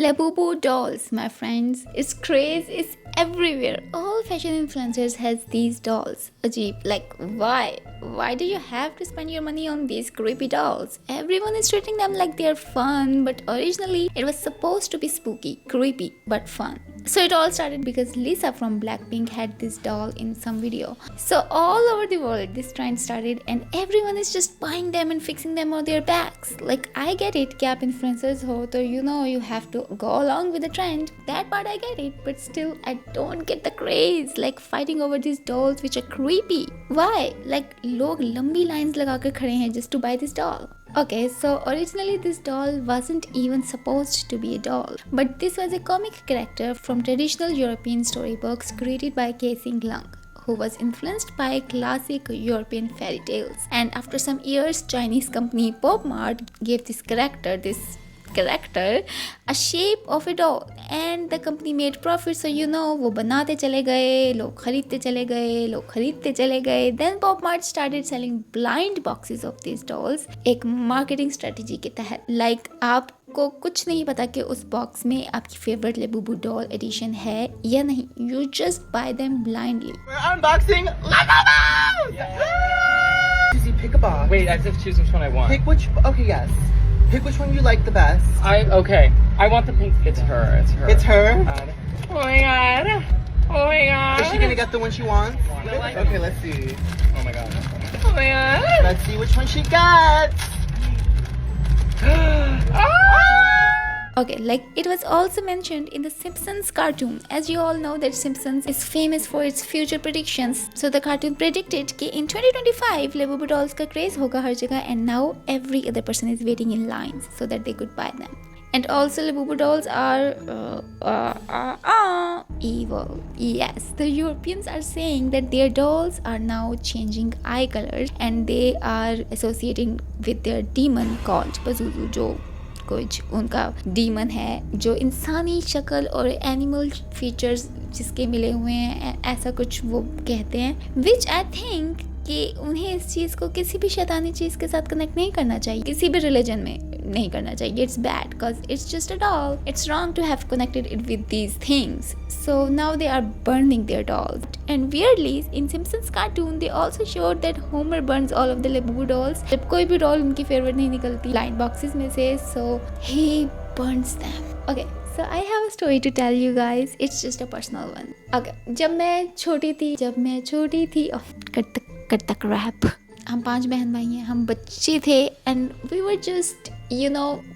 Labubu dolls, my friends. Its craze is everywhere. All fashion influencers has these dolls. Ajeeb, like why? Why do you have to spend your money on these creepy dolls? Everyone is treating them like they're fun, but originally it was supposed to be spooky, creepy, but fun. So it all started because Lisa from Blackpink had this doll in some video. So all over the world this trend started and everyone is just buying them and fixing them on their backs. Like I get it कि आप influencers हो तो you have to go along with the trend. That part I get it, but still I don't get the craze. Like fighting over these dolls which are creepy. Why? Like लोग लंबी lines लगाकर खड़े हैं just to buy this doll. Okay, so originally this doll wasn't even supposed to be a doll, but this was a comic character from traditional European storybooks created by Casing Lung, who was influenced by classic European fairy tales. And after some years, Chinese company Pop Mart gave this character a shape of a doll, and the company made profit. So वो बनाते चले गए, लोग खरीदते चले गए. Then Pop Mart started selling blind boxes of these dolls, एक marketing strategy के तहत. Like आपको कुछ नहीं पता कि उस बॉक्स में आपकी फेवरेट लेबूबू डॉल एडिशन है या नहीं. You just buy them blindly. We're unboxing Legobus! Susie, pick a box. Wait, I have to choose which one I want. Okay, yes. Pick which one you like the best. Okay. I want the pink. It's her. It's her? Oh my god. Oh my god. Is she gonna get the one she wants? Okay, let's see. Oh my god. Oh my god. Let's see which one she gets. Okay, like it was also mentioned in the Simpsons cartoon. As you all know that Simpsons is famous for its future predictions. So the cartoon predicted कि in 2025 Labubu dolls का craze होगा हर जगह, and now every other person is waiting in lines so that they could buy them. And also Labubu dolls are evil. Yes, the Europeans are saying that their dolls are now changing eye colors and they are associating with their demon called Pazuzu, जो कुछ उनका demon है जो इंसानी शक्ल और animal features जिसके मिले हुए हैं, ऐसा कुछ वो कहते हैं. विच आई थिंक कि उन्हें इस चीज़ को किसी भी शैतानी चीज़ के साथ कनेक्ट नहीं करना चाहिए, किसी भी रिलीजन में नहीं करना चाहिए. It's bad because it's just a doll. It's wrong to have connected it with these things. So now they are burning their dolls. And weirdly, in Simpsons cartoon, they also showed that Homer burns all of the Labubu dolls. जब कोई भी doll उनकी favourite नहीं निकलती line boxes में से, so he burns them. Okay, so I have a story to tell you guys. It's just a personal one. Okay, जब मैं छोटी थी, करता रैप. हम 5 बहन भाई हैं, हम बच्चे थे, and we were just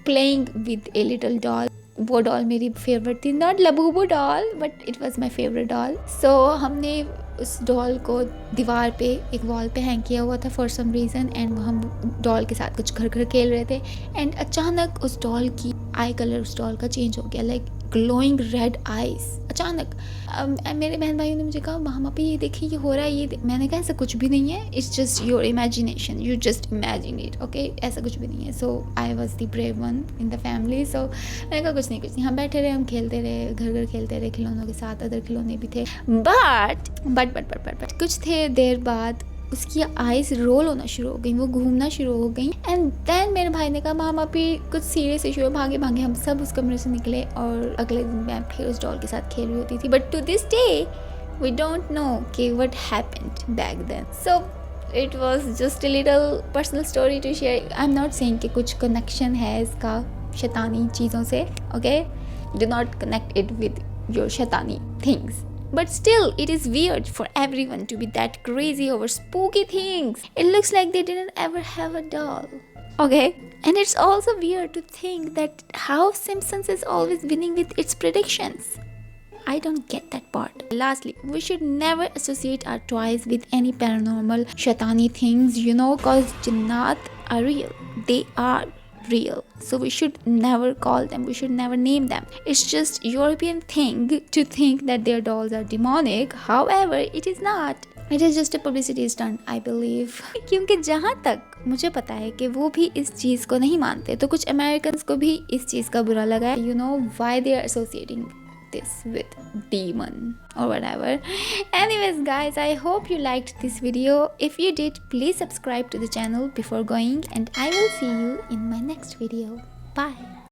playing with a little doll. वो डॉल मेरी फेवरेट थी, not Labubu doll but it was my favourite doll. So हमने उस डॉल को दीवार पे एक वॉल पे हैंग किया हुआ था फॉर सम रीज़न, एंड हम डॉल के साथ कुछ घर खेल रहे थे, एंड अचानक उस डॉल की आई कलर उस डॉल का चेंज हो गया, लाइक ग्लोइंग रेड आइज अचानक. मेरे बहन भाइयों ने मुझे कहा मामा पे ये देखिए ये हो रहा है, ये. मैंने कहा ऐसा कुछ भी नहीं है, it's just your imagination, you just imagine it. Okay, ऐसा कुछ भी नहीं है. So I was the brave one in the family. So मैंने कहा कुछ नहीं. हम बैठे रहे, हम खेलते रहे, घर खेलते रहे खिलौनों के साथ. अदर खिलौने भी थे, बट कुछ देर बाद उसकी आइज रोल होना शुरू हो गई, वो घूमना शुरू हो गई. एंड देन मेरे भाई ने कहा मामा भी कुछ सीरियस इशू है. भागे हम सब उस कमरे से निकले और अगले दिन मैं फिर उस डॉल के साथ खेल रही होती थी. But to this day we don't know कि what happened back then. So it was just a little personal story to share. I am not saying कि कुछ कनेक्शन है इसका शैतानी चीज़ों से. Okay, do not connect it with your शैतानी things. But still, it is weird for everyone to be that crazy over spooky things. It looks like they didn't ever have a doll. Okay? And it's also weird to think that how Simpsons is always winning with its predictions. I don't get that part. Lastly, we should never associate our toys with any paranormal shaitani things, cause Jinnat are real. They are real, so we should never call them, we should never name them. It's just European thing to think that their dolls are demonic. However, it is not. It is just a publicity stunt, I believe. क्योंकि जहाँ तक मुझे पता है कि वो भी इस चीज़ को नहीं मानते, तो कुछ अमेरिकन्स को भी इस चीज़ का बुरा लगा है. Why they are associating this with demon or whatever. Anyways guys, I hope you liked this video. If you did, please subscribe to the channel before going, and I will see you in my next video. Bye.